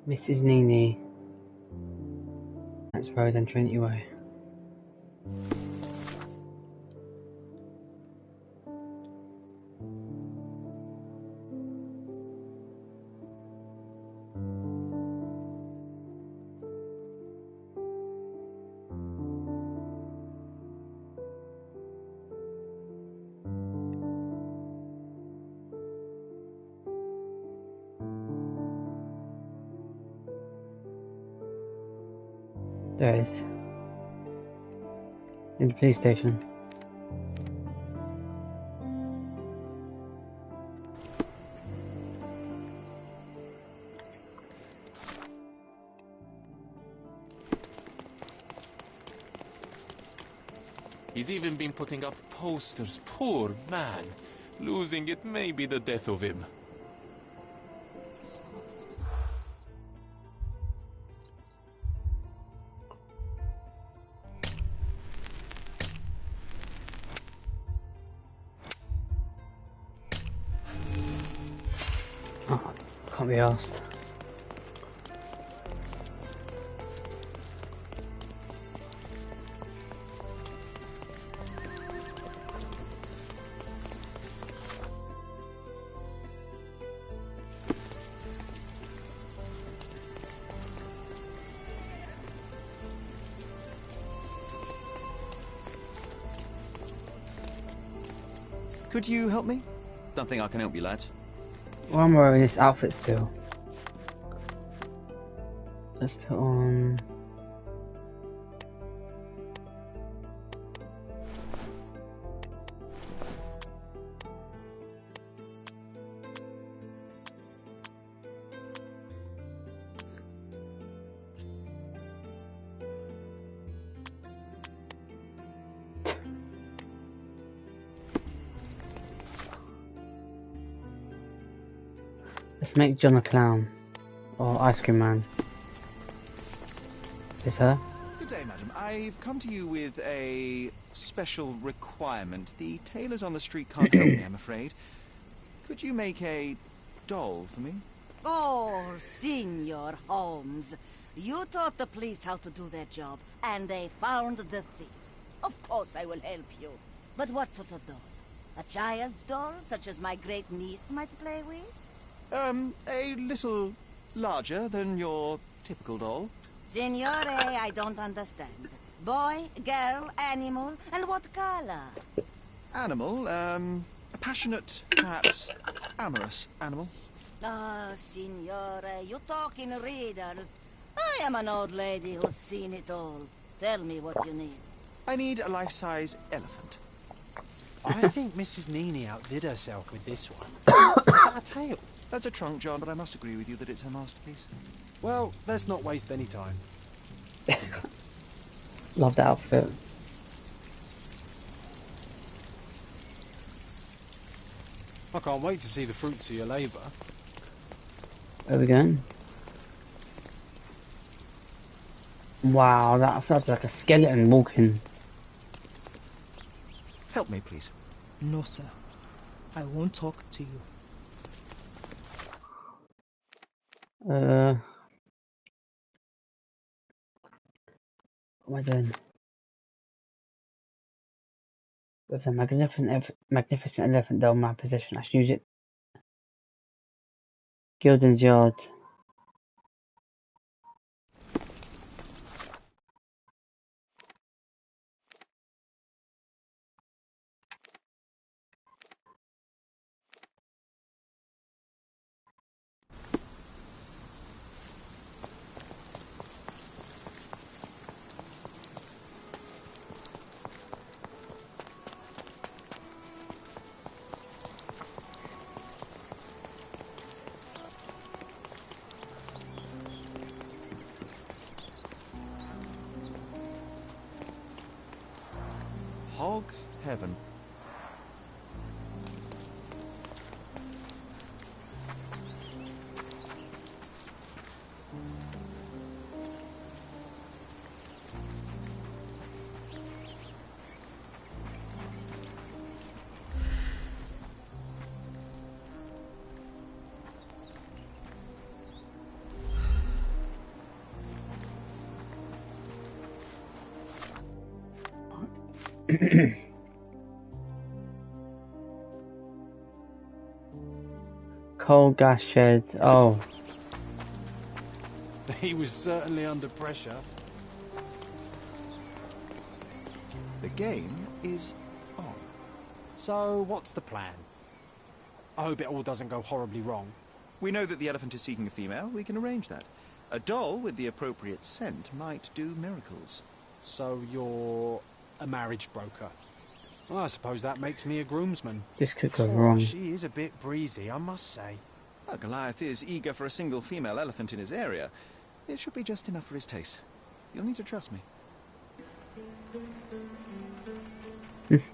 Mrs. Nini. That's Road and Trinity Way. There it is. In the police station. He's even been putting up posters. Poor man. Losing it may be the death of him. Oh, can't be asked. Could you help me? Don't think I can help you, lad. Well, I'm wearing this outfit still. Let's put on... Let's make John a clown. Or Ice Cream Man. Is her? Good day, madam. I've come to you with a special requirement. The tailors on the street can't help me, I'm afraid. Could you make a doll for me? Oh, Senor Holmes. You taught the police how to do their job, and they found the thief. Of course I will help you. But what sort of doll? A child's doll, such as my great niece might play with? A little larger than your typical doll. Signore, I don't understand. Boy, girl, animal, and what color? Animal, a passionate, perhaps amorous animal. Ah, Signore, you talk in riddles. I am an old lady who's seen it all. Tell me what you need. I need a life-size elephant. I think Mrs. Nini outdid herself with this one. Is that a tail? That's a trunk, John, but I must agree with you that it's her masterpiece. Well, let's not waste any time. Love that outfit. I can't wait to see the fruits of your labour. Where are we going? Wow, that feels like a skeleton walking. Help me, please. No, sir. I won't talk to you. What am I doing? With a magnificent elephant doll in my possession, I should use it. Gilden's Yard. Hog heaven. Coal gas shed. Oh, He was certainly under pressure. The game is on. So, what's the plan? I hope it all doesn't go horribly wrong. We know that the elephant is seeking a female. We can arrange that. A doll with the appropriate scent might do miracles. So, you're a marriage broker. Well, I suppose that makes me a groomsman. this could go Oh, wrong. she is a bit breezy, I must say. Well, Goliath is eager for a single female elephant in his area. It should be just enough for his taste. You'll need to trust me.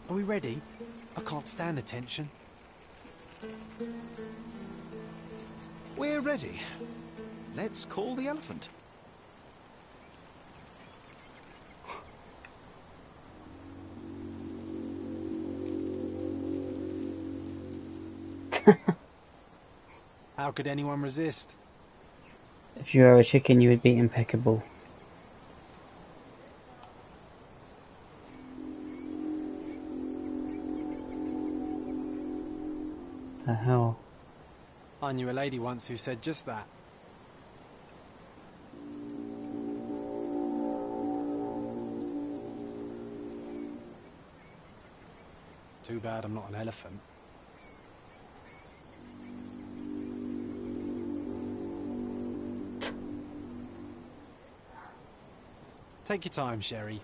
Are we ready? I can't stand the tension. We're ready. Let's call the elephant. How could anyone resist? If you were a chicken, you would be impeccable. The hell? I knew a lady once who said just that. Too bad I'm not an elephant. Take your time, Sherry.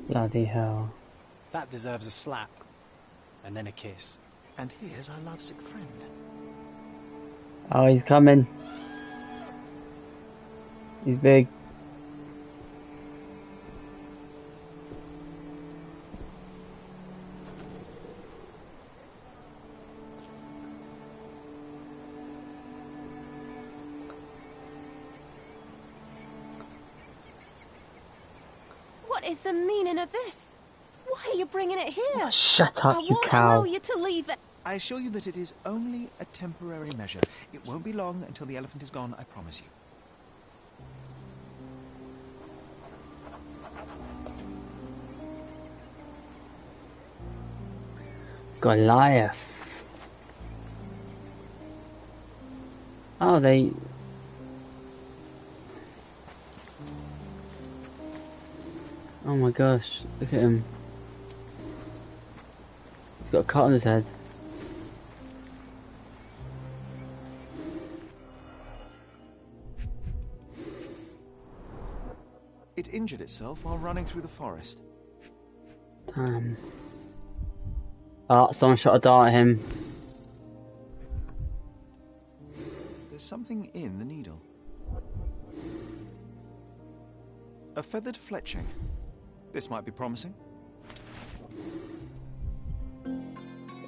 Bloody hell. That deserves a slap. And then a kiss. And here's our lovesick friend. Oh, he's coming. He's big. What is the meaning of this? Why are you bringing it here? Shut up, I you won't cow. allow you to leave it. I assure you that it is only a temporary measure. It won't be long until the elephant is gone, I promise you. Goliath. Oh, they... Oh my gosh, look at him. He's got a cut on his head. It injured itself while running through the forest. Damn. Oh, someone shot a dart at him. There's something in the needle. A feathered fletching. This might be promising.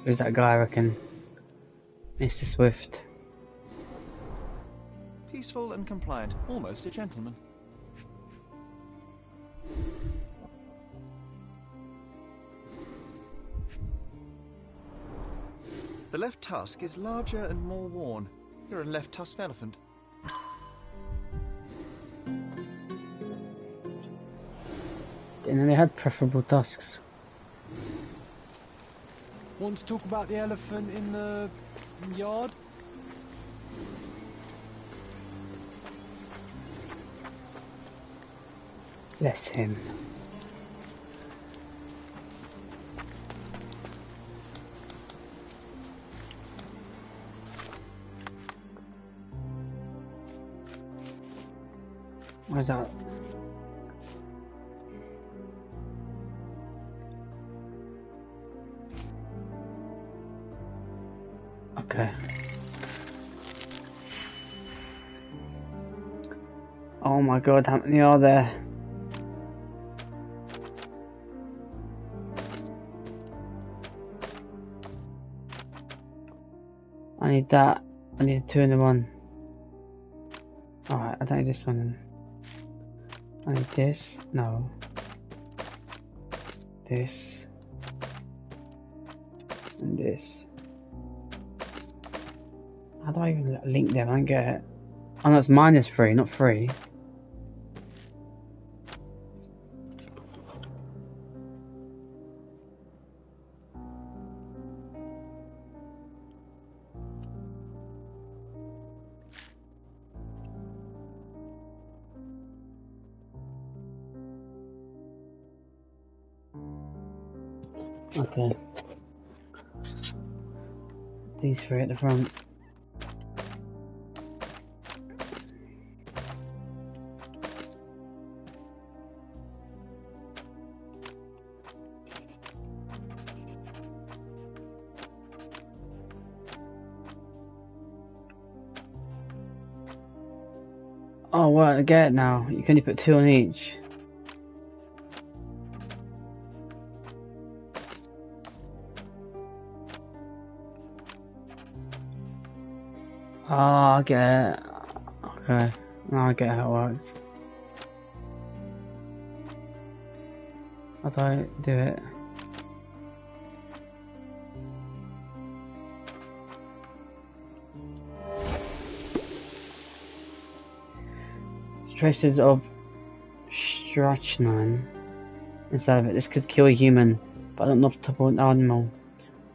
Who's that guy, I reckon? Mr. Swift. Peaceful and compliant, almost a gentleman. The left tusk is larger and more worn. You're a left-tusked elephant. And then they had preferable tusks. Want to talk about the elephant in the yard? Bless him. Where's that? Okay. Oh my god, how many are there? I need that. I need a 2 and a 1. Alright, I don't need this one then. I need this. No. This. And this. How do I even link them? I don't get it. Oh no, it's -3, not 3. Okay. These 3 at the front. Oh, well, I get it now. You can only put 2 on each. Oh, I get it. Okay. Now I get how it works. How do I do it? Traces of strychnine inside of it. This could kill a human, but not an animal.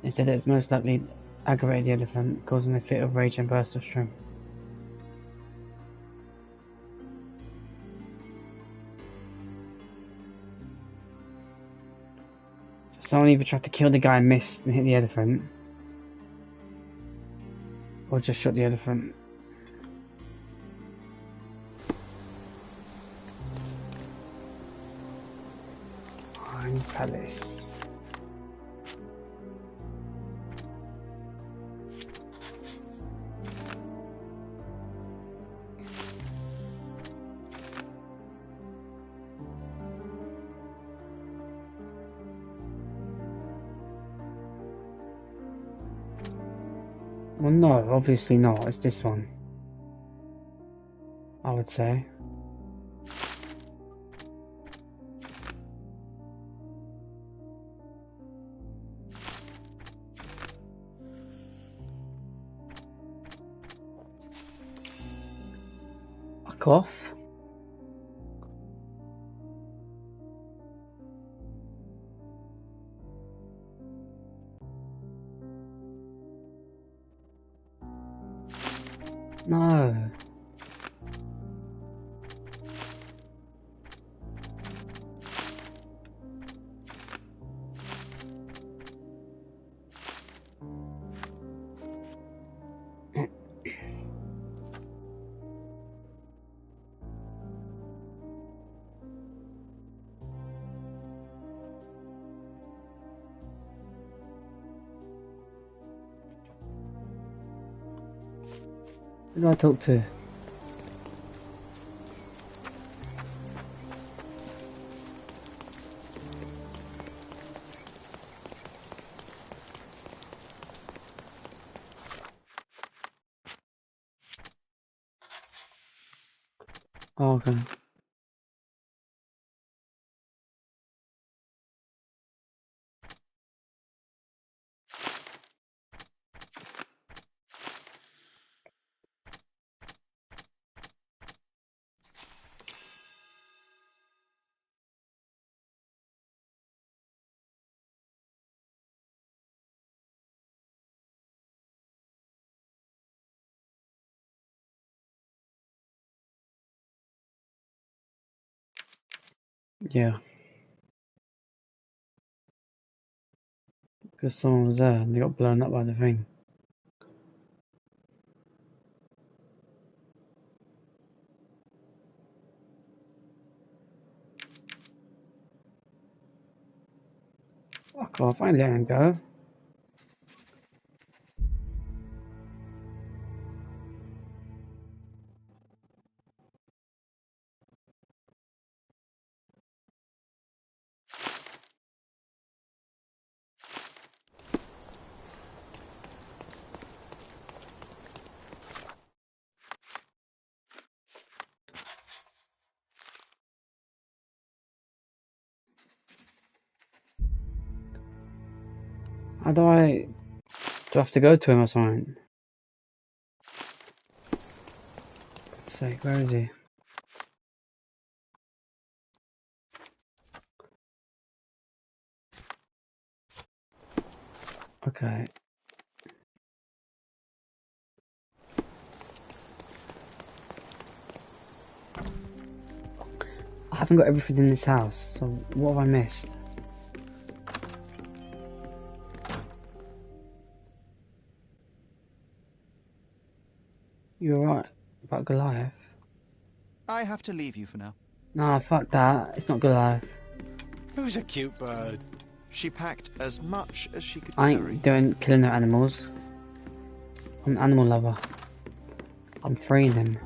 Instead, it's most likely aggravate the elephant, causing a fit of rage and burst of strength. So someone either tried to kill the guy and missed and hit the elephant, or just shot the elephant. Palace. Well, no, obviously not. It's this one, I would say. Cough. No. Who do I talk to? Oh, okay. Yeah. Because someone was there and they got blown up by the thing. Fuck off, I ain't letting him go. How do I have to go to him or something? sake, where is he? Okay. I haven't got everything in this house, so what have I missed? You alright about Goliath? I have to leave you for now. Nah, fuck that. It's not Goliath. Who's a cute bird? She packed as much as she could I carry. ain't doing killing no animals. I'm an animal lover. I'm freeing them.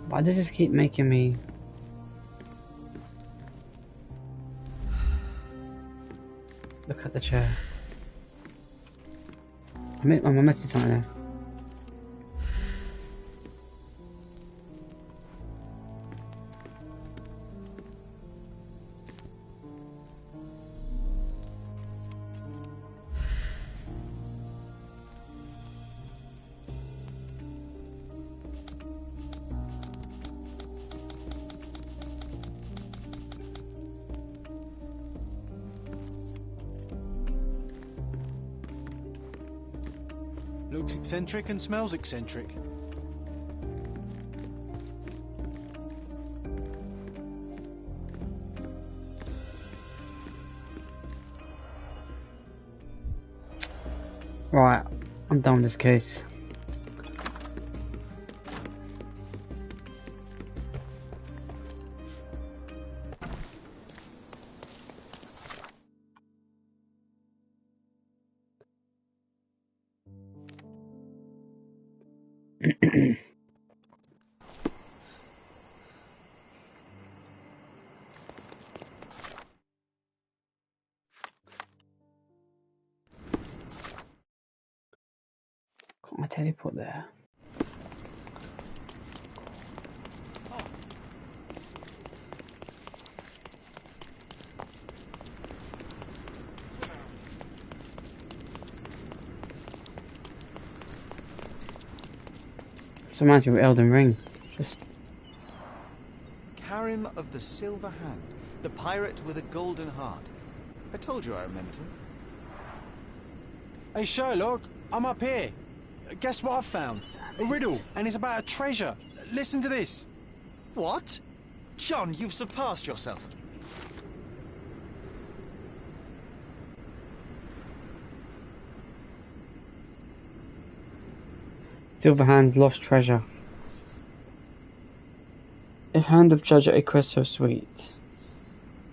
Why does this keep making me... Look at the chair. I'm missing something there. Looks eccentric and smells eccentric. Right, I'm done with this case. Got my teleport there. This reminds me of Elden Ring. Just Karim of the Silver Hand, the pirate with a golden heart. I told you I remembered him. Hey Sherlock, I'm up here. Guess what I've found? A riddle, and it's about a treasure. Listen to this. What? John, you've surpassed yourself. Silverhand's lost treasure. If hand of treasure a quest so sweet.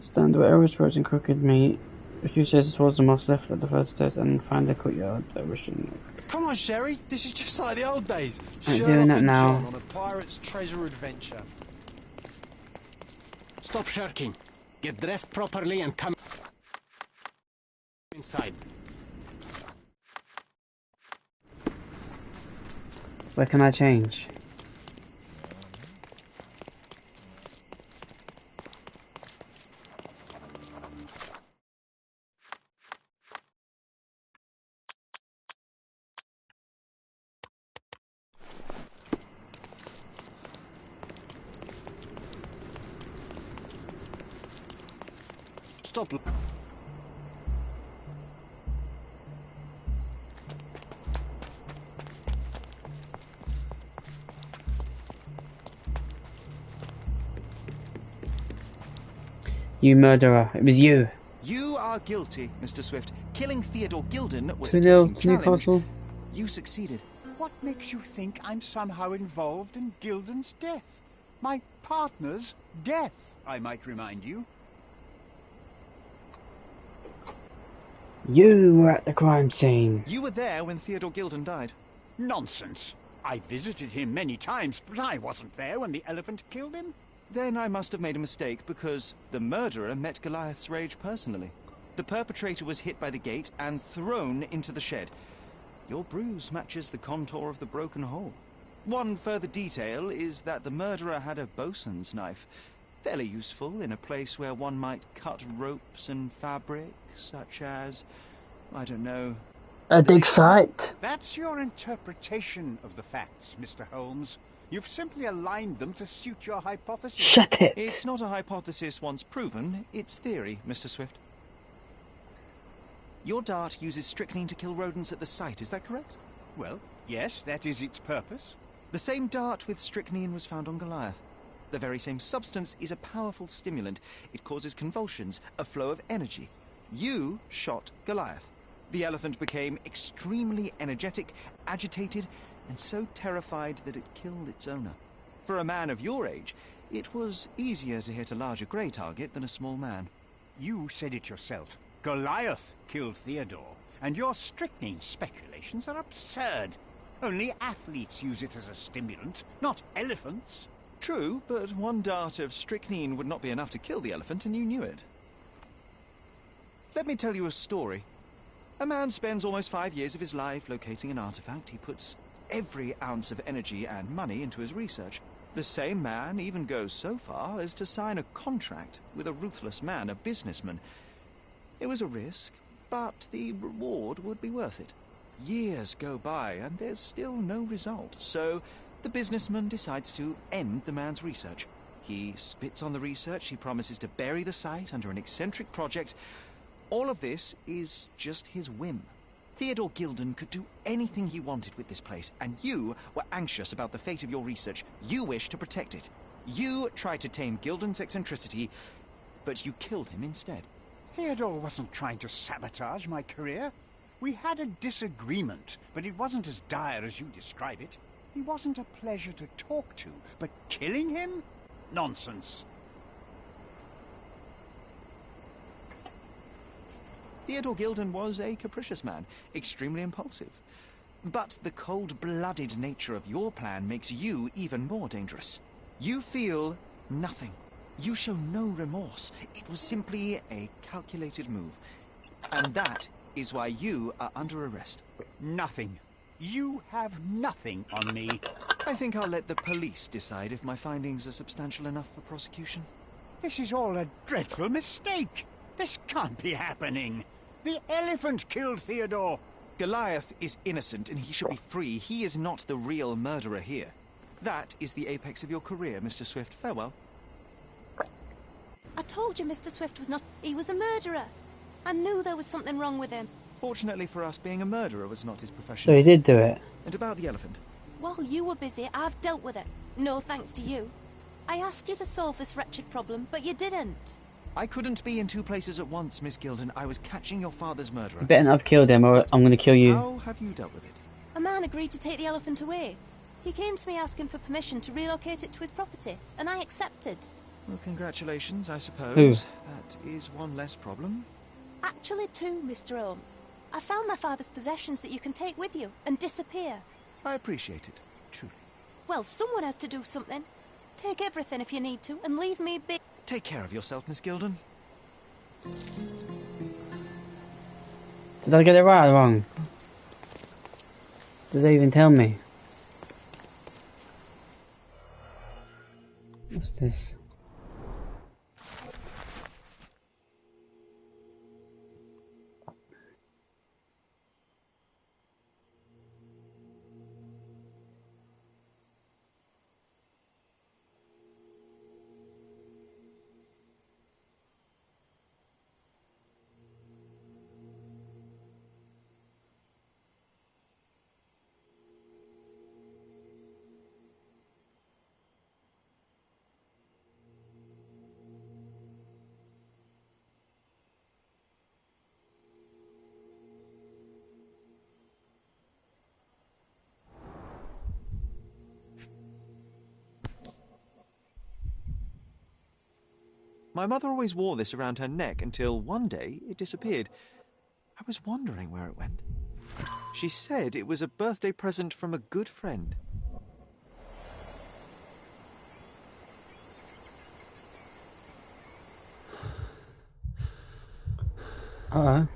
Stand where arrows, roads and crooked meet. A few stairs towards the moss left at the first stairs and find the courtyard that wishing. Come on, Sherry. This is just like the old days. I'm Sherlock doing that and now. John on a pirate's treasure adventure. Stop shirking. Get dressed properly and come inside. Where can I change? Stop. You murderer. It was you. You are guilty, Mr. Swift. Killing Theodore Gilden was a 2-0 testing to challenge. Newcastle. You succeeded. What makes you think I'm somehow involved in Gilden's death? My partner's death, I might remind you. You were at the crime scene. You were there when Theodore Gilden died. Nonsense. I visited him many times, but I wasn't there when the elephant killed him. Then I must have made a mistake because the murderer met Goliath's rage personally. The perpetrator was hit by the gate and thrown into the shed. Your bruise matches the contour of the broken hole. One further detail is that the murderer had a bosun's knife. Fairly useful in a place where one might cut ropes and fabric, such as, I don't know... A dig site? That's your interpretation of the facts, Mr. Holmes. You've simply aligned them to suit your hypothesis. Shut it! It's not a hypothesis once proven, it's theory, Mr. Swift. Your dart uses strychnine to kill rodents at the site, is that correct? Well, yes, that is its purpose. The same dart with strychnine was found on Goliath. The very same substance is a powerful stimulant. It causes convulsions, a flow of energy. You shot Goliath. The elephant became extremely energetic, agitated, and so terrified that it killed its owner. For a man of your age, it was easier to hit a larger grey target than a small man. You said it yourself. Goliath killed Theodore, and your strychnine speculations are absurd. Only athletes use it as a stimulant, not elephants. True, but one dart of strychnine would not be enough to kill the elephant, and you knew it. Let me tell you a story. A man spends almost 5 years of his life locating an artifact. He puts every ounce of energy and money into his research. The same man even goes so far as to sign a contract with a ruthless man, a businessman. It was a risk, but the reward would be worth it. Years go by and there's still no result, so the businessman decides to end the man's research. He spits on the research, he promises to bury the site under an eccentric project. All of this is just his whim. Theodore Gilden could do anything he wanted with this place, and you were anxious about the fate of your research. You wished to protect it. You tried to tame Gilden's eccentricity, but you killed him instead. Theodore wasn't trying to sabotage my career. We had a disagreement, but it wasn't as dire as you describe it. He wasn't a pleasure to talk to, but killing him? Nonsense. Theodore Gilden was a capricious man, extremely impulsive. But the cold-blooded nature of your plan makes you even more dangerous. You feel nothing. You show no remorse. It was simply a calculated move. And that is why you are under arrest. Nothing. You have nothing on me. I think I'll let the police decide if my findings are substantial enough for prosecution. This is all a dreadful mistake. This can't be happening. The elephant killed Theodore. Goliath is innocent and he should be free. He is not the real murderer here. That is the apex of your career, Mr. Swift. Farewell. I told you Mr. Swift was not... He was a murderer. I knew there was something wrong with him. Fortunately for us, being a murderer was not his profession. So he did do it. And about the elephant? While you were busy, I've dealt with it. No thanks to you. I asked you to solve this wretched problem, but you didn't. I couldn't be in two places at once, Miss Gilden. I was catching your father's murderer. You better not have killed him or I'm going to kill you. How have you dealt with it? A man agreed to take the elephant away. He came to me asking for permission to relocate it to his property, and I accepted. Well, congratulations, I suppose. Who? That is one less problem. Actually, two, Mr. Holmes. I found my father's possessions that you can take with you and disappear. I appreciate it, truly. Well, someone has to do something. Take everything if you need to, and leave me be. Take care of yourself, Miss Gilden. Did I get it right or wrong? Did they even tell me? What's this? My mother always wore this around her neck until one day it disappeared. I was wondering where it went. She said it was a birthday present from a good friend. Uh-oh.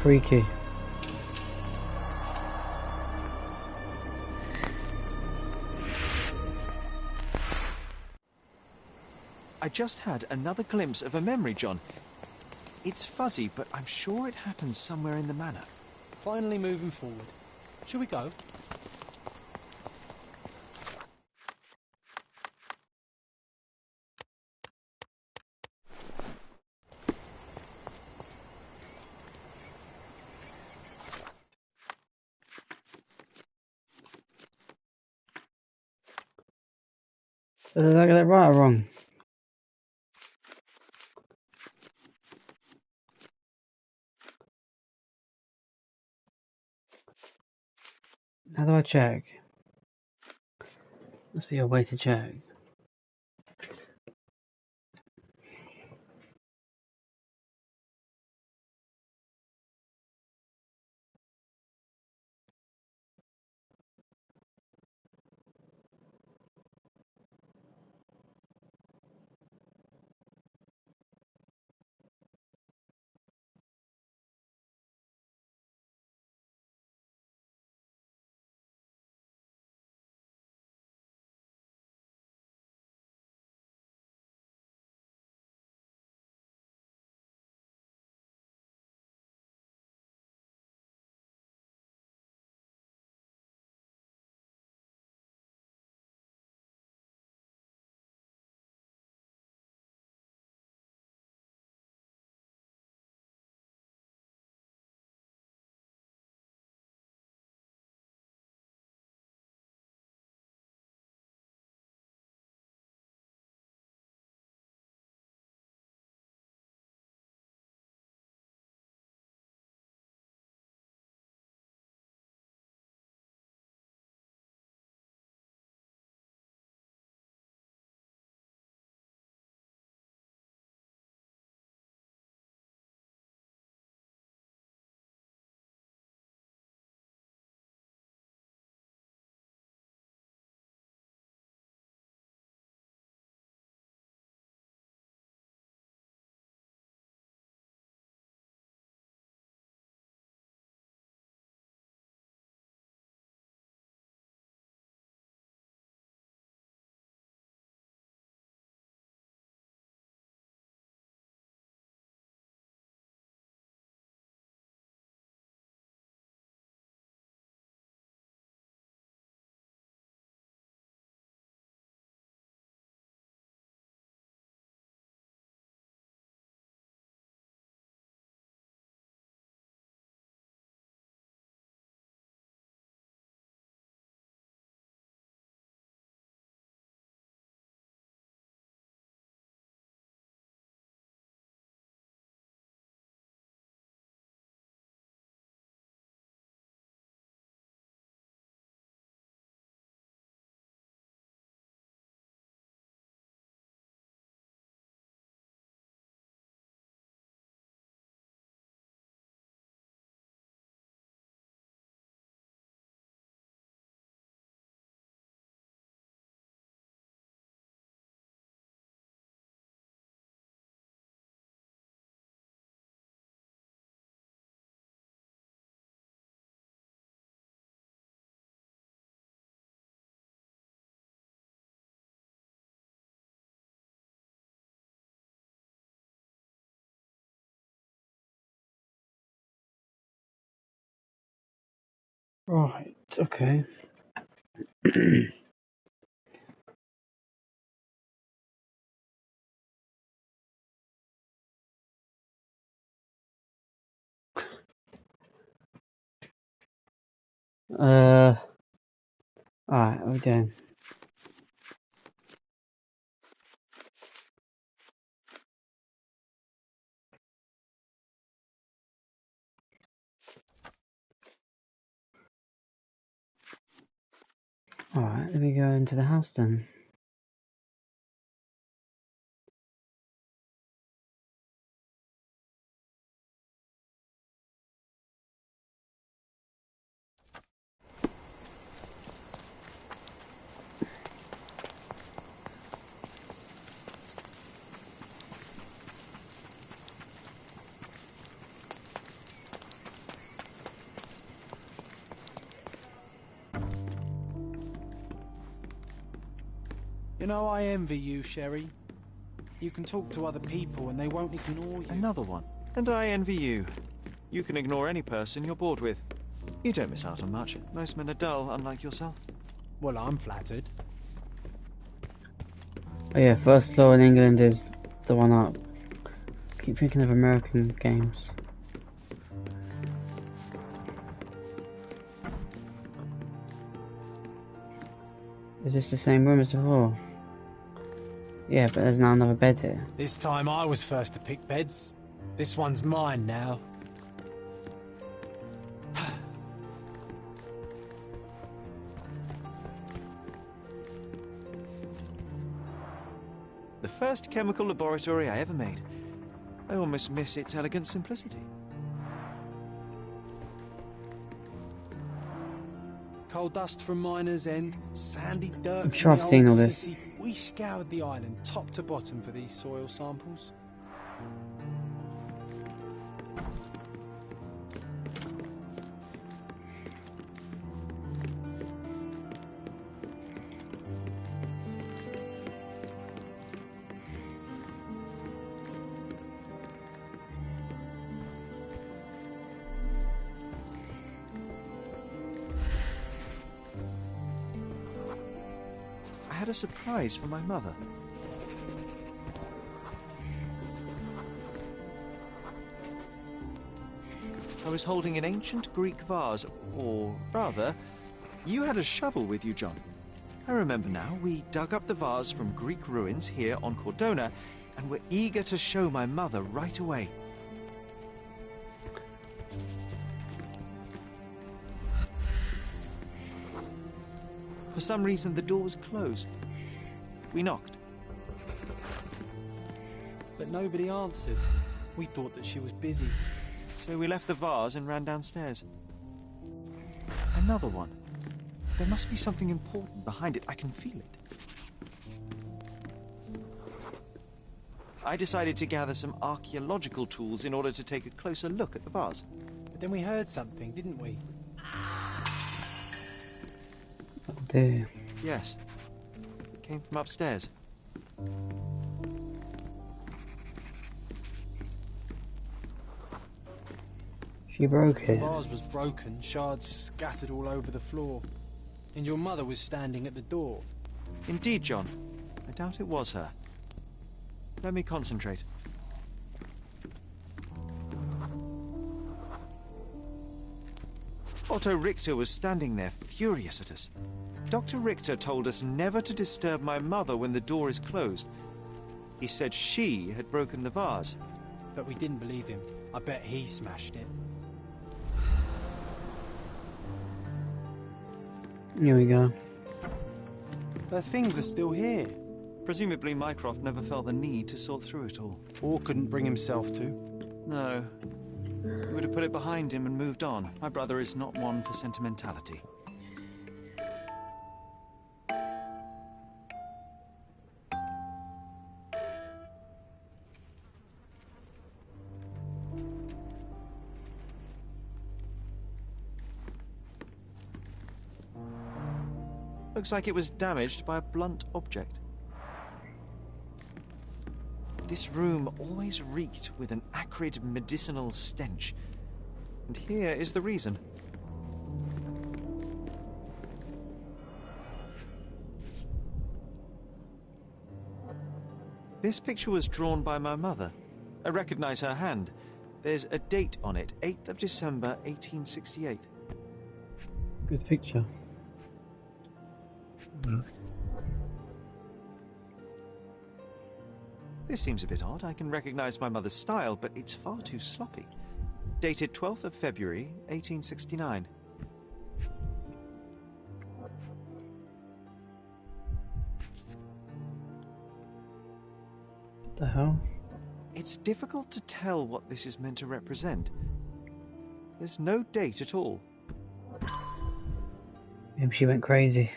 freaky. I just had another glimpse of a memory, John. It's fuzzy, but I'm sure it happened somewhere in the manor. Finally moving forward. Shall we go? So did I get it right or wrong? How do I check? Must be a way to check. Right, okay. Alright, what are we doing? Alright, let me go into the house then. You know, I envy you, Sherry. You can talk to other people and they won't ignore you. Another one. And I envy you. You can ignore any person you're bored with. You don't miss out on much. Most men are dull, unlike yourself. Well, I'm flattered. Oh yeah, first floor in England is the one up. Keep thinking of American games. Is this the same room as before? Yeah, but there's now another bed here. This time I was first to pick beds. This one's mine now. The first chemical laboratory I ever made. I almost miss its elegant simplicity. Coal dust from Miner's End, sandy dirt I'm from sure the I've seen old all this. city. We scoured the island top to bottom for these soil samples. I had a surprise for my mother. I was holding an ancient Greek vase, or rather, you had a shovel with you, John. I remember now, we dug up the vase from Greek ruins here on Cordona, and were eager to show my mother right away. For some reason, the door was closed. We knocked. But nobody answered. We thought that she was busy. So we left the vase and ran downstairs. Another one. There must be something important behind it. I can feel it. I decided to gather some archaeological tools in order to take a closer look at the vase. But then we heard something, didn't we? Oh dear. Yes. It came from upstairs. She broke The it. vase was broken, shards scattered all over the floor. And your mother was standing at the door. Indeed, John. I doubt it was her. Let me concentrate. Otto Richter was standing there, furious at us. Dr. Richter told us never to disturb my mother when the door is closed. He said she had broken the vase. But we didn't believe him. I bet he smashed it. Here we go. The things are still here. Presumably Mycroft never felt the need to sort through it all. Or couldn't bring himself to. No. He would have put it behind him and moved on. My brother is not one for sentimentality. Looks like it was damaged by a blunt object. This room always reeked with an acrid medicinal stench. And here is the reason. This picture was drawn by my mother. I recognize her hand. There's a date on it, 8th of December, 1868. Good picture. This seems a bit odd. I can recognize my mother's style, but it's far too sloppy. Dated 12th of February, 1869. What the hell? It's difficult to tell what this is meant to represent. There's no date at all. Maybe she went crazy.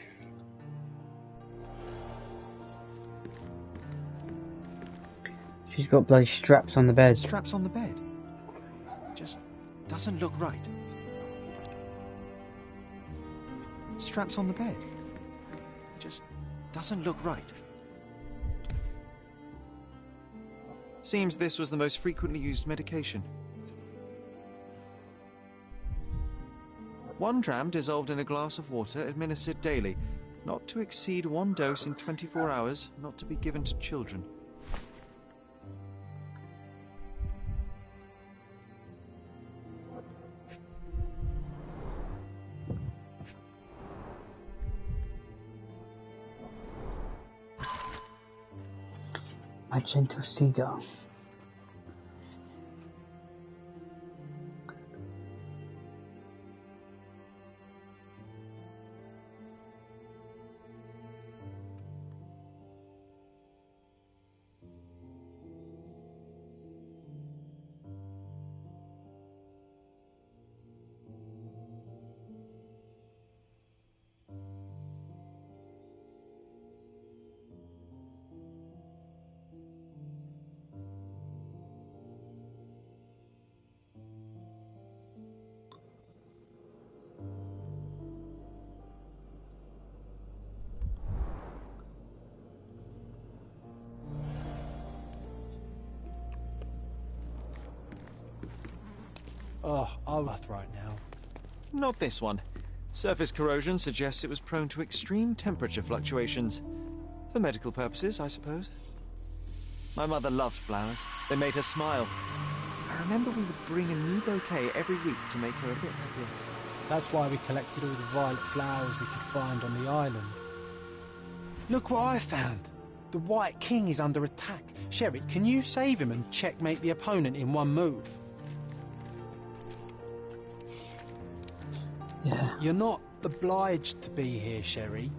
She's got bloody straps on the bed. Straps on the bed. Just doesn't look right. Straps on the bed. Just doesn't look right. Seems this was the most frequently used medication. 1 dram dissolved in a glass of water, administered daily. Not to exceed 1 dose in 24 hours, not to be given to children. My gentle seagull. Oh, I'll right now. Not this one. Surface corrosion suggests it was prone to extreme temperature fluctuations. For medical purposes, I suppose. My mother loved flowers. They made her smile. I remember we would bring a new bouquet every week to make her a bit happier. That's why we collected all the violet flowers we could find on the island. Look what I found! The White King is under attack. Sherry, can you save him and checkmate the opponent in one move? Yeah. You're not obliged to be here, Sherry.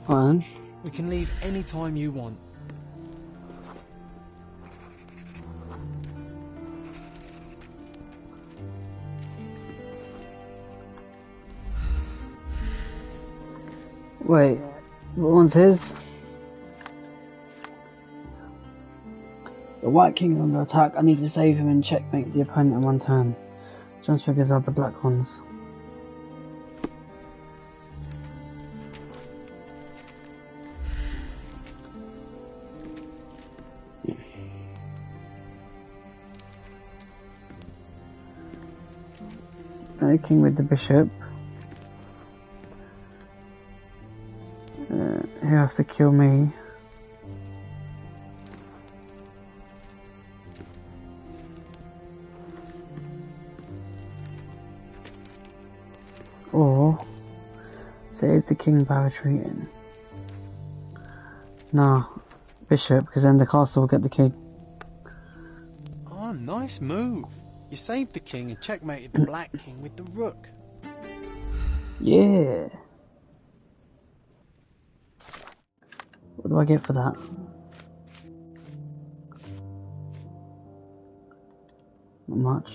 Fine. We can leave any time you want. Wait, what one's his? The White King is under attack. I need to save him and checkmate the opponent in one turn. John's figures out the black ones. King with the bishop. You have to kill me. Or save the king by retreating. Nah, bishop, because then the castle will get the key. Oh, nice move. You saved the king and checkmated the black king with the rook. Yeah. What do I get for that? Not much.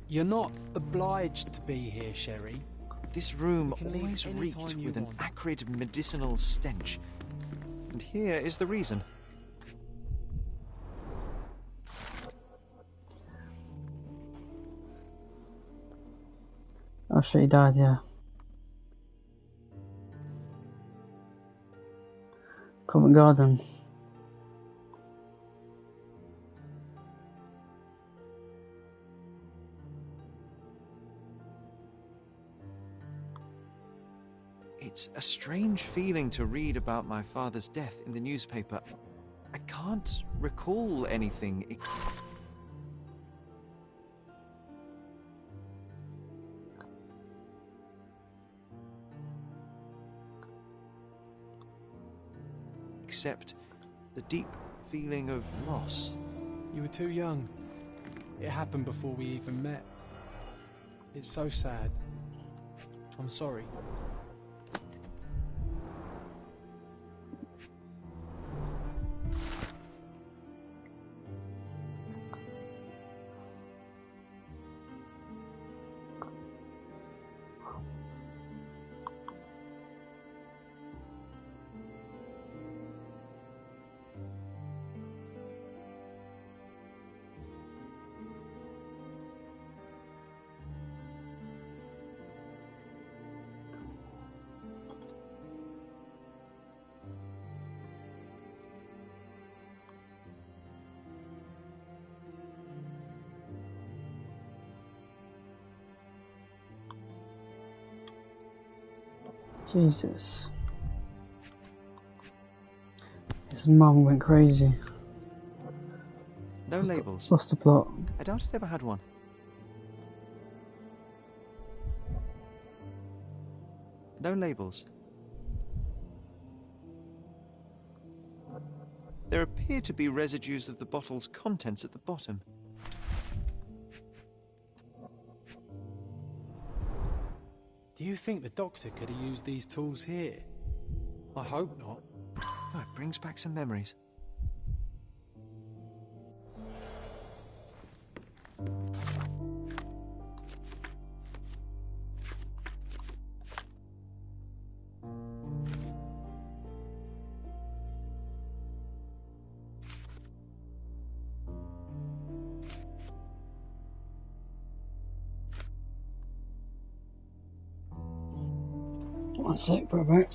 You're not obliged to be here, Sherry. This room You can leave always any reeked time you with an want. acrid medicinal stench. And here is the reason. Oh shit, he died, yeah. Covent Garden. It's a strange feeling to read about my father's death in the newspaper. I can't recall anything. Except the deep feeling of loss. You were too young. It happened before we even met. It's so sad. I'm sorry. Jesus. His mum went crazy. No labels. Lost the plot. I doubt it ever had one. No labels. There appear to be residues of the bottle's contents at the bottom. Do you think the doctor could have used these tools here? I hope not. Oh, it brings back some memories. One sec, bro.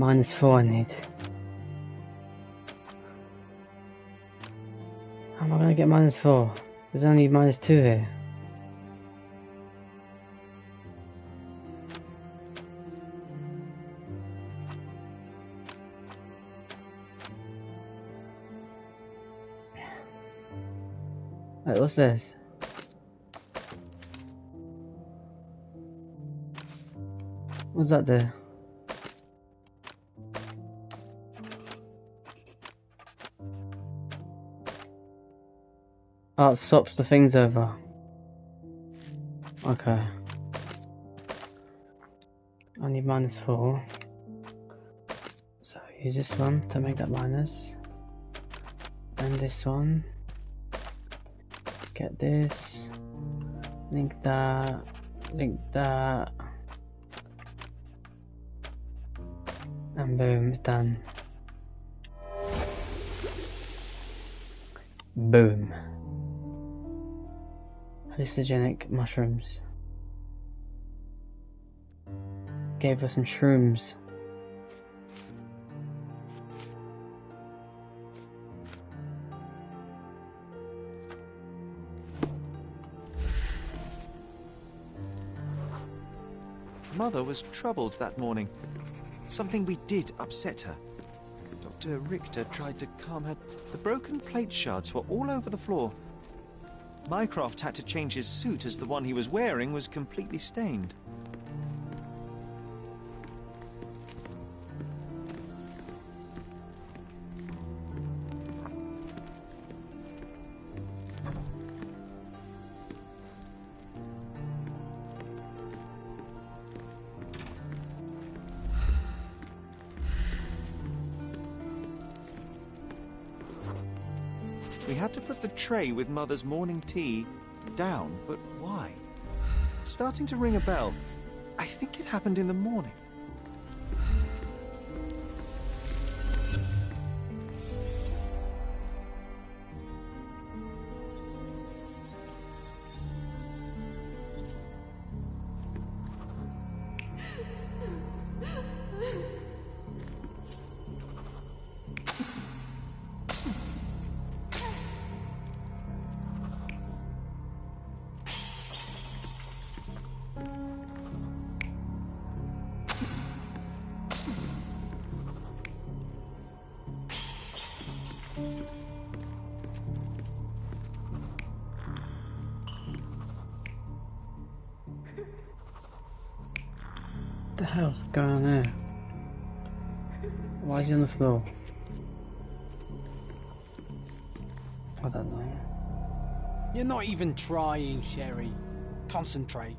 -4 I need. How am I gonna get -4? There's only -2 here. Wait, what's this? What's that do? Oh, it swaps the things over. Okay. I need -4. So use this one to make that minus. And this one. Get this. Link that. Link that. And boom, it's done. Boom. Hallucinogenic mushrooms. Gave us some shrooms. Mother was troubled that morning. Something we did upset her. Dr. Richter tried to calm her. The broken plate shards were all over the floor. Mycroft had to change his suit as the one he was wearing was completely stained. We had to put the tray with Mother's morning tea down, but why? It's starting to ring a bell. I think it happened in the morning. What the hell's going on there? Why is he on the floor? I don't know. You're not even trying, Sherry. Concentrate.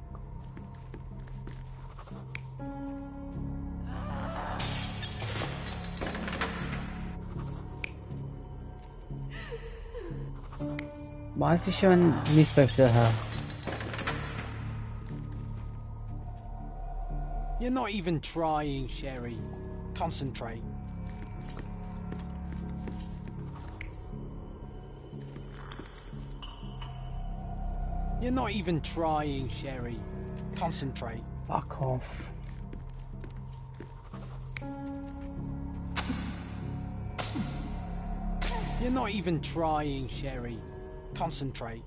Why is he showing the newspaper to her? You're not even trying, Sherry. Concentrate. You're not even trying, Sherry. Concentrate. Fuck off. You're not even trying, Sherry. Concentrate.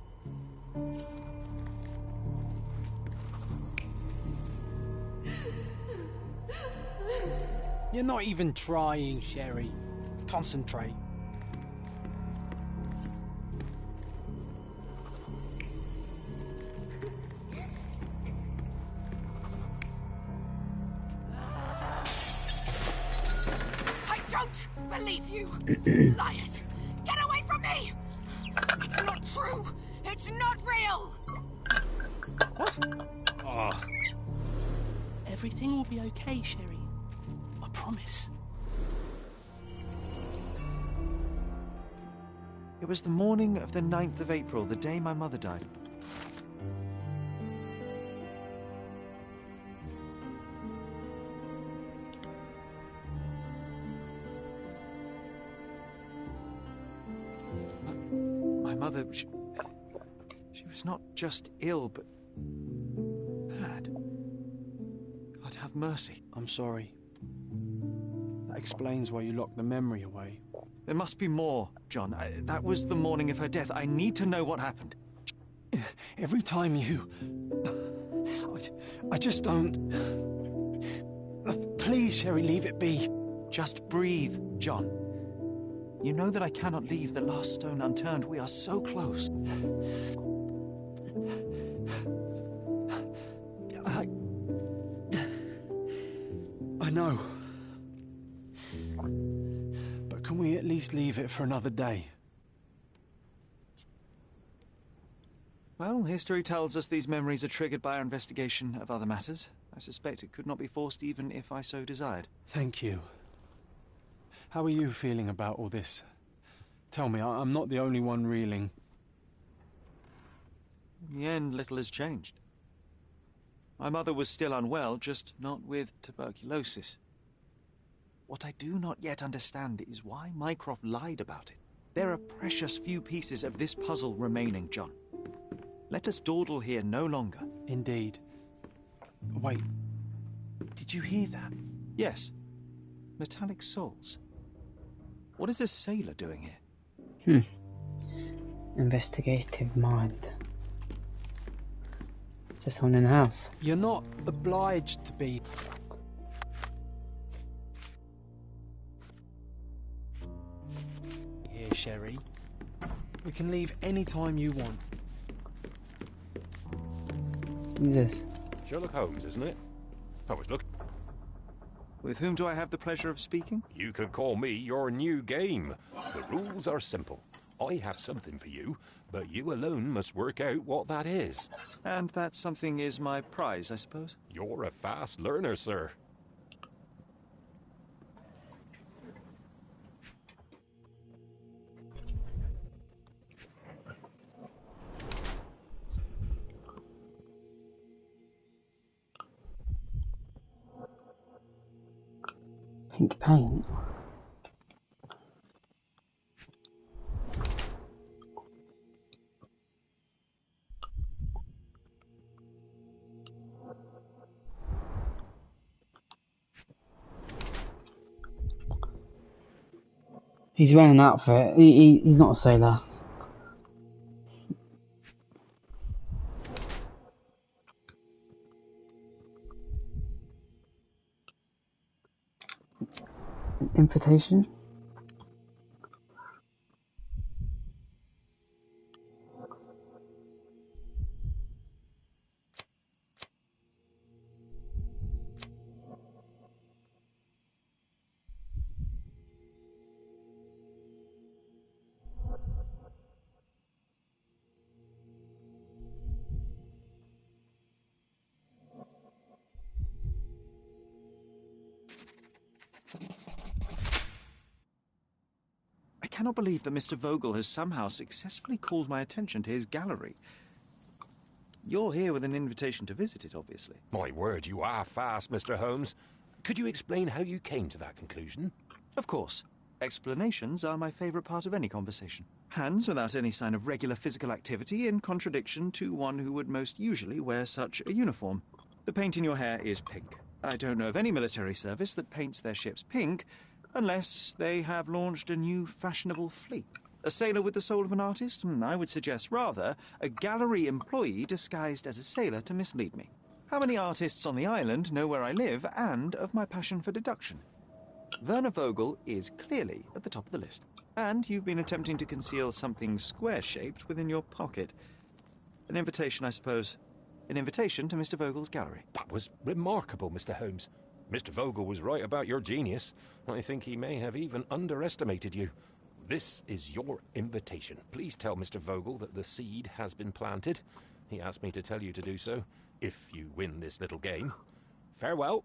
You're not even trying, Sherry. Concentrate. I don't believe you! Liars! Get away from me! It's not true! It's not real! What? Oh. Everything will be okay, Sherry. I promise. It was the morning of the 9th of April, the day my mother died. My mother, she was not just ill, but bad. God have mercy. I'm sorry. That explains why you locked the memory away. There must be more, John. That was the morning of her death. I need to know what happened. Every time you... I just don't... Please, Sherry, leave it be. Just breathe, John. You know that I cannot leave the last stone unturned. We are so close. I know. But can we at least leave it for another day? Well, history tells us these memories are triggered by our investigation of other matters. I suspect it could not be forced even if I so desired. Thank you. How are you feeling about all this? Tell me, I'm not the only one reeling. In the end, little has changed. My mother was still unwell, just not with tuberculosis. What I do not yet understand is why Mycroft lied about it. There are precious few pieces of this puzzle remaining, John. Let us dawdle here no longer. Indeed. Wait, did you hear that? Yes. Metallic souls. What is this sailor doing here? Investigative mind. Is there someone in the house? You're not obliged to be. Here, Sherry. We can leave any time you want. Who's this? Sherlock Holmes, isn't it? I was looking. With whom do I have the pleasure of speaking? You could call me your new game. The rules are simple. I have something for you, but you alone must work out what that is. And that something is my prize, I suppose? You're a fast learner, sir. Pink paint. He's wearing an outfit. He's not a sailor. Invitation? I cannot believe that Mr. Vogel has somehow successfully called my attention to his gallery. You're here with an invitation to visit it, obviously. My word, you are fast, Mr. Holmes. Could you explain how you came to that conclusion? Of course. Explanations are my favourite part of any conversation. Hands without any sign of regular physical activity, in contradiction to one who would most usually wear such a uniform. The paint in your hair is pink. I don't know of any military service that paints their ships pink, unless they have launched a new fashionable fleet. A sailor with the soul of an artist? I would suggest rather a gallery employee disguised as a sailor to mislead me. How many artists on the island know where I live and of my passion for deduction? Werner Vogel is clearly at the top of the list. And you've been attempting to conceal something square-shaped within your pocket. An invitation, I suppose. An invitation to Mr. Vogel's gallery. That was remarkable, Mr. Holmes. Mr. Vogel was right about your genius. I think he may have even underestimated you. This is your invitation. Please tell Mr. Vogel that the seed has been planted. He asked me to tell you to do so, if you win this little game. Farewell.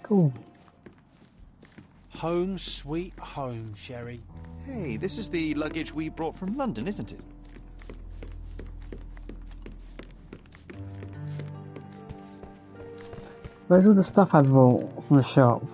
Cool. Home sweet home, Sherry. Hey, this is the luggage we brought from London, isn't it? Where's all the stuff I bought from the shop?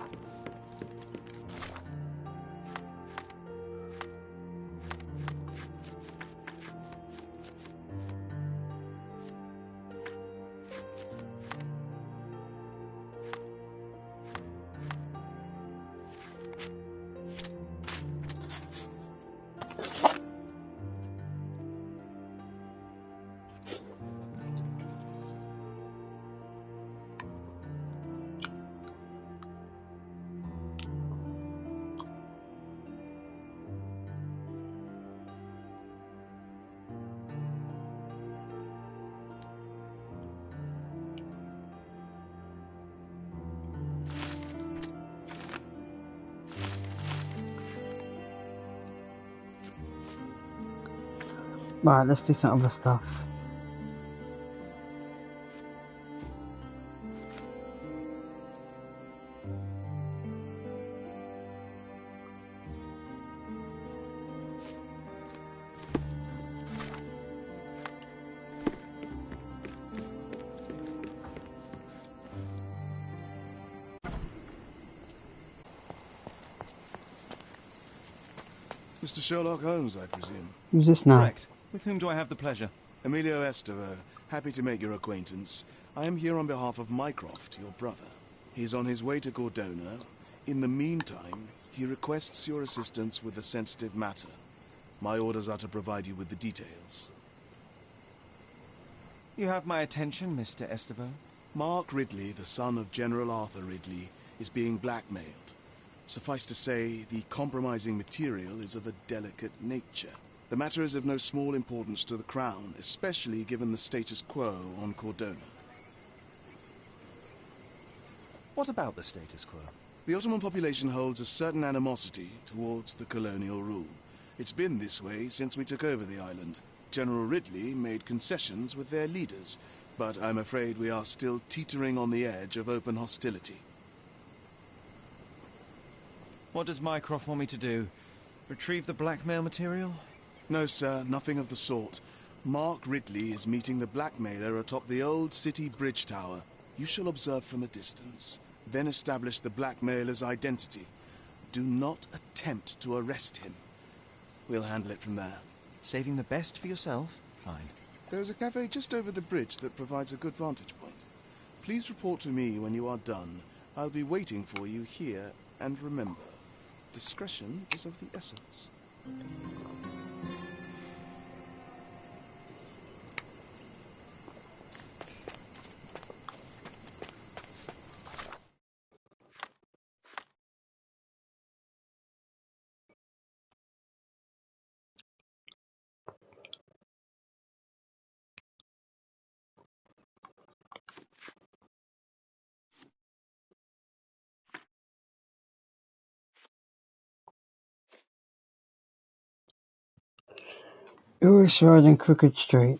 Right, let's do some other stuff. Mr. Sherlock Holmes, I presume. Who's this now? Correct. With whom do I have the pleasure? Emilio Estevaux. Happy to make your acquaintance. I am here on behalf of Mycroft, your brother. He's on his way to Cordona. In the meantime, he requests your assistance with a sensitive matter. My orders are to provide you with the details. You have my attention, Mr. Estevaux. Mark Ridley, the son of General Arthur Ridley, is being blackmailed. Suffice to say, the compromising material is of a delicate nature. The matter is of no small importance to the Crown, especially given the status quo on Cordona. What about the status quo? The Ottoman population holds a certain animosity towards the colonial rule. It's been this way since we took over the island. General Ridley made concessions with their leaders, but I'm afraid we are still teetering on the edge of open hostility. What does Mycroft want me to do? Retrieve the blackmail material? No, sir, nothing of the sort. Mark Ridley is meeting the blackmailer atop the old city bridge tower. You shall observe from a distance, then establish the blackmailer's identity. Do not attempt to arrest him. We'll handle it from there. Saving the best for yourself? Fine. There's a cafe just over the bridge that provides a good vantage point. Please report to me when you are done. I'll be waiting for you here, and remember, discretion is of the essence. Irish Road and Crooked Street.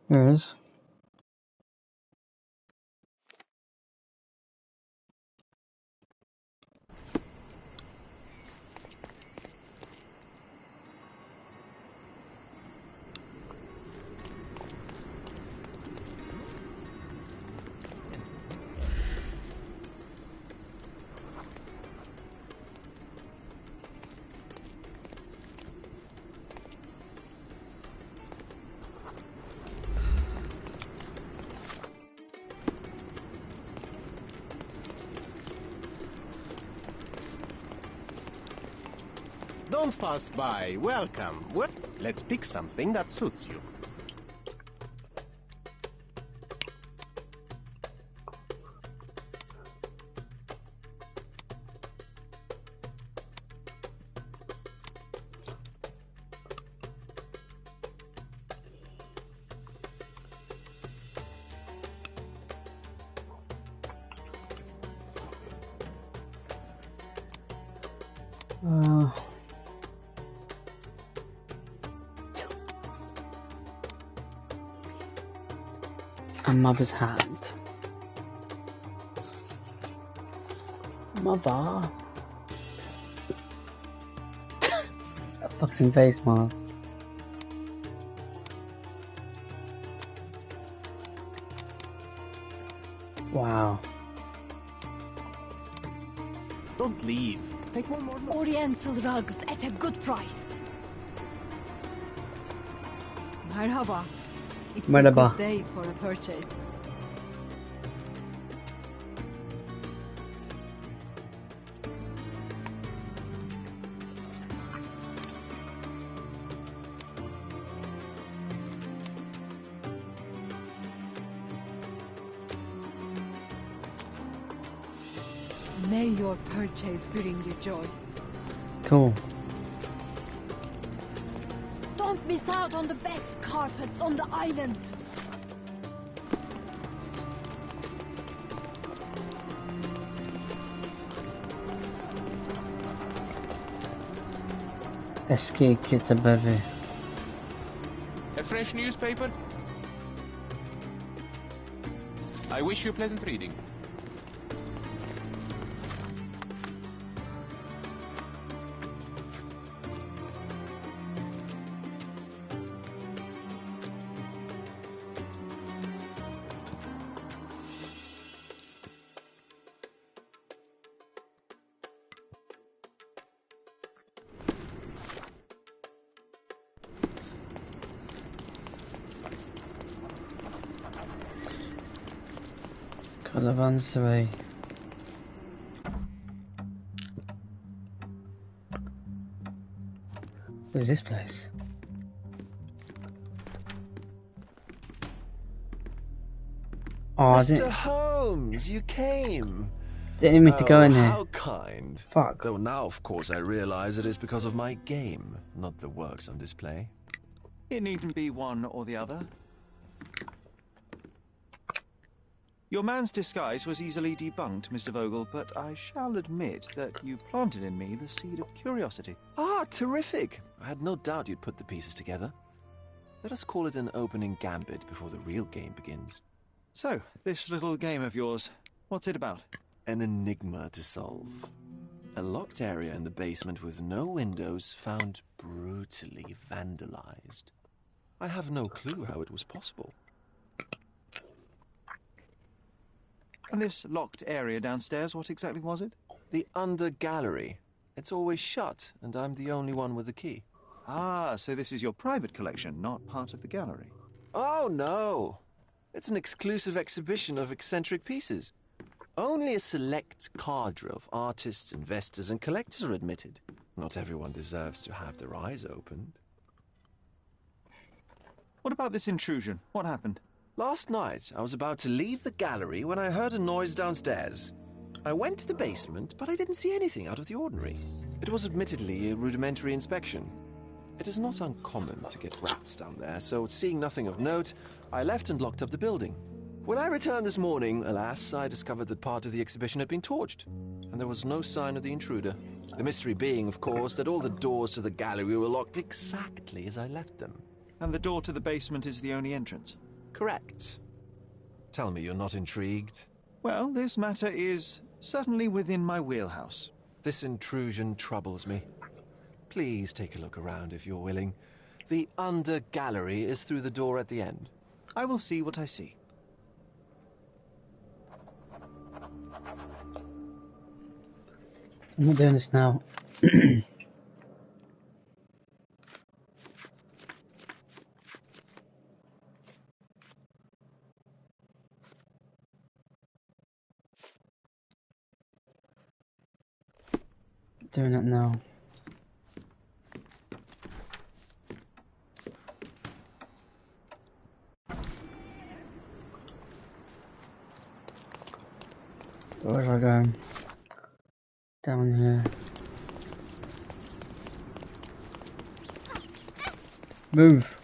There it is. Don't pass by. Welcome. What? Let's pick something that suits you. A mother's hand. Mother. A fucking face mask. Wow. Don't leave. Take one more look. Oriental rugs at a good price. Merhaba. It's a Merhaba. good day for a purchase. May your purchase bring you joy. Cool. Don't miss out on the best carpets on the island. Eski kitabevi. A fresh newspaper? I wish you pleasant reading. Caravanserai. What is this place? Oh, Mr. Holmes, you came. didn't mean to go in here. How kind. Fuck. Though now, of course, I realize it is because of my game, not the works on display. It needn't be one or the other. Your man's disguise was easily debunked, Mr. Vogel, but I shall admit that you planted in me the seed of curiosity. Ah, terrific. I had no doubt you'd put the pieces together. Let us call it an opening gambit before the real game begins. So, this little game of yours, what's it about? An enigma to solve. A locked area in the basement with no windows found brutally vandalized. I have no clue how it was possible. And this locked area downstairs, what exactly was it? The under gallery. It's always shut, and I'm the only one with the key. Ah, so this is your private collection, not part of the gallery. Oh, no. It's an exclusive exhibition of eccentric pieces. Only a select cadre of artists, investors, and collectors are admitted. Not everyone deserves to have their eyes opened. What about this intrusion? What happened? Last night, I was about to leave the gallery when I heard a noise downstairs. I went to the basement, but I didn't see anything out of the ordinary. It was admittedly a rudimentary inspection. It is not uncommon to get rats down there, so seeing nothing of note, I left and locked up the building. When I returned this morning, alas, I discovered that part of the exhibition had been torched, and there was no sign of the intruder. The mystery being, of course, that all the doors to the gallery were locked exactly as I left them. And the door to the basement is the only entrance? Correct. Tell me you're not intrigued. Well, this matter is certainly within my wheelhouse. This intrusion troubles me. Please take a look around if you're willing. The under gallery is through the door at the end. I will see what I see. I'm not doing this now. Doing it now. Where do I go? Down here. Move.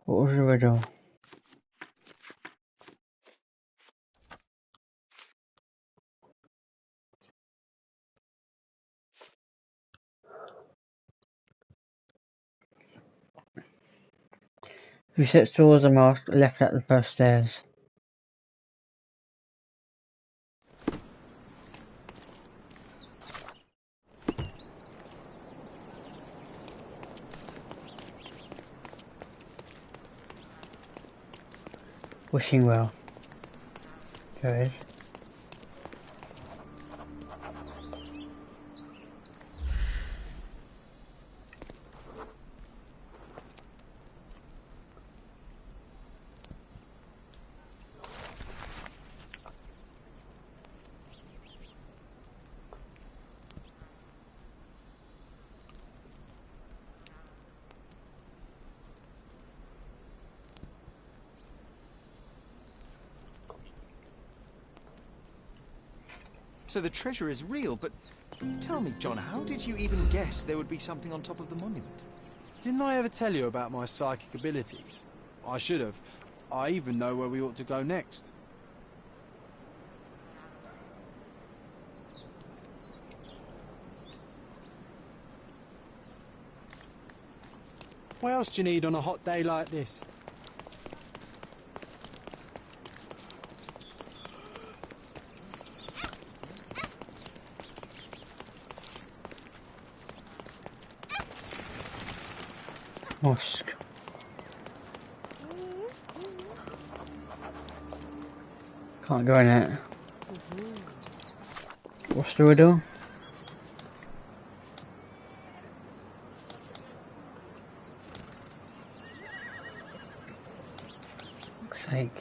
What was the riddle? Research doors are marked left at the first stairs. Wishing well. There is. So the treasure is real, but tell me, John, how did you even guess there would be something on top of the monument? Didn't I ever tell you about my psychic abilities? I should have. I even know where we ought to go next. What else do you need on a hot day like this? Mosque. Can't go in it. What's the riddle? Fuck's sake.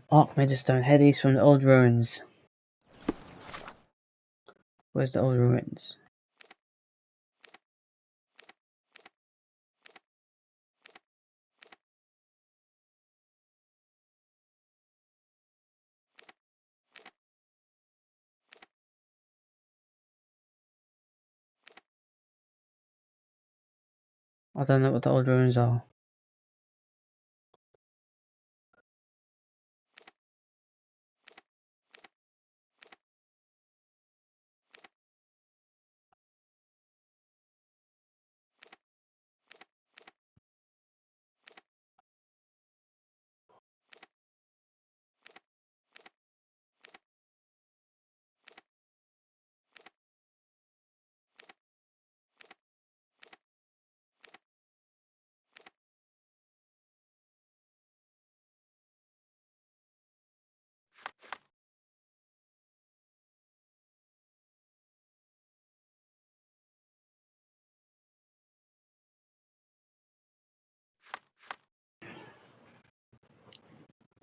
Archmaidstone, head east from the old ruins. Where's the old ruins? I don't know what the old ruins are.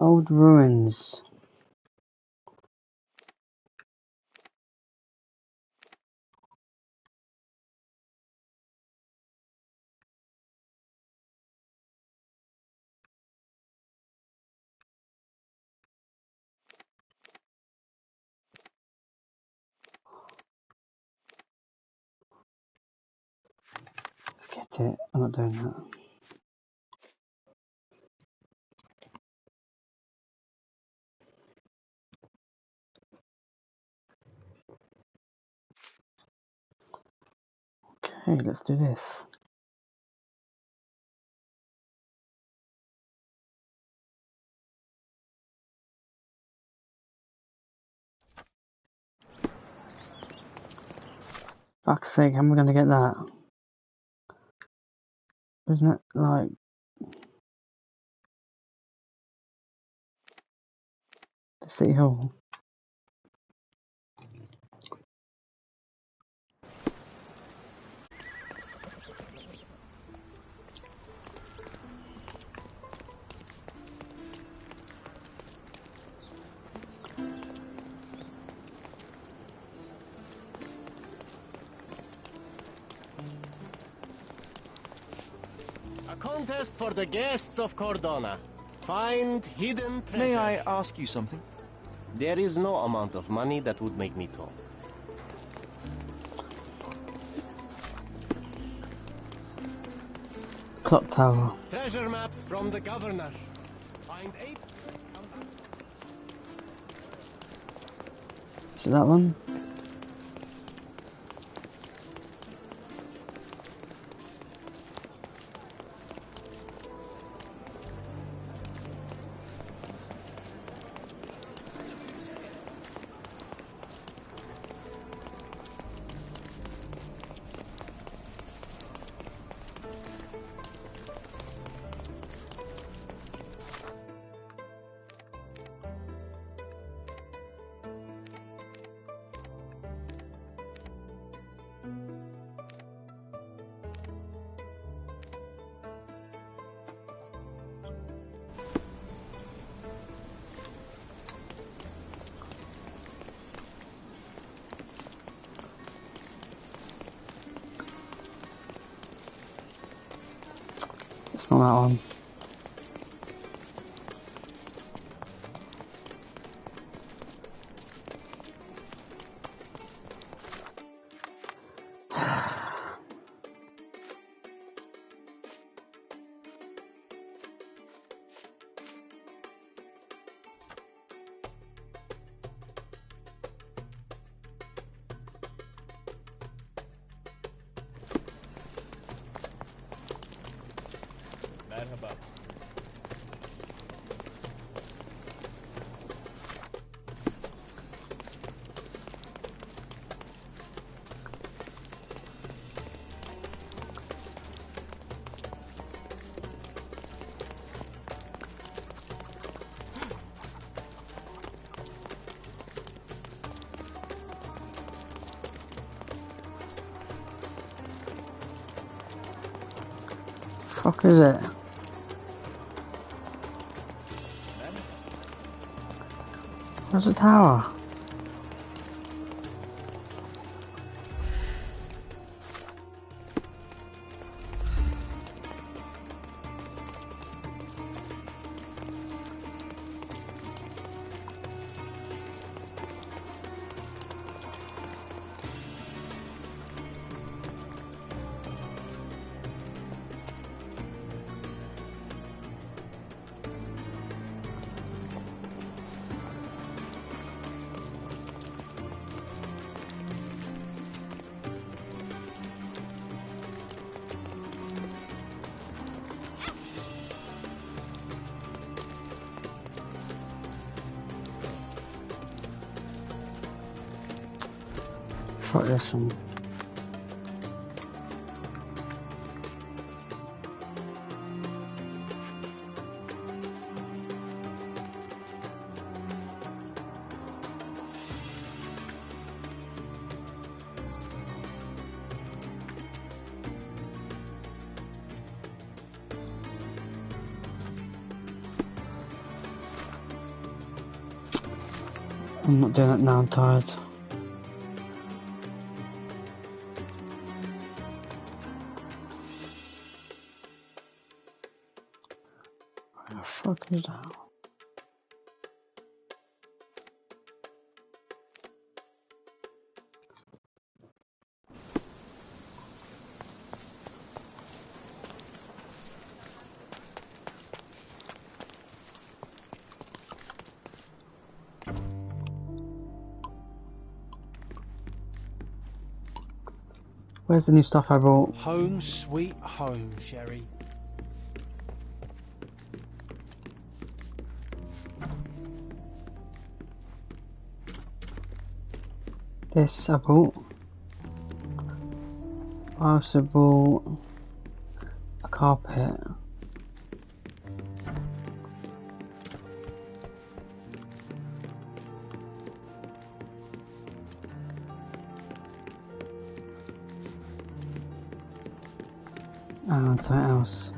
Old ruins. Forget it, I'm not doing that. Okay, let's do this. Fuck's sake, how am I gonna get that? Isn't it like... the City Hall? A contest for the guests of Cordona. Find hidden treasure. May I ask you something? There is no amount of money that would make me talk. Clock tower. Treasure maps from the governor. Find 8. Is it that one? It's not that one. Merhaba. Fuck is it? Where's the tower? Fuck this one. I'm not doing it now, I'm tired. Where the fuck is that? Where's the new stuff I brought? Home sweet home, Sherry. This I bought. I also bought a carpet. And something else.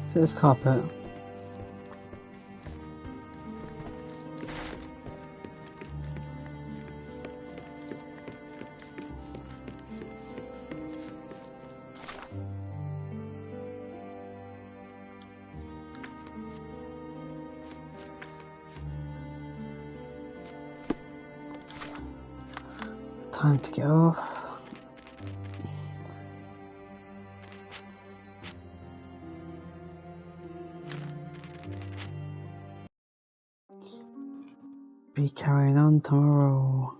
So this carpet. Time to get off. Be carrying on tomorrow.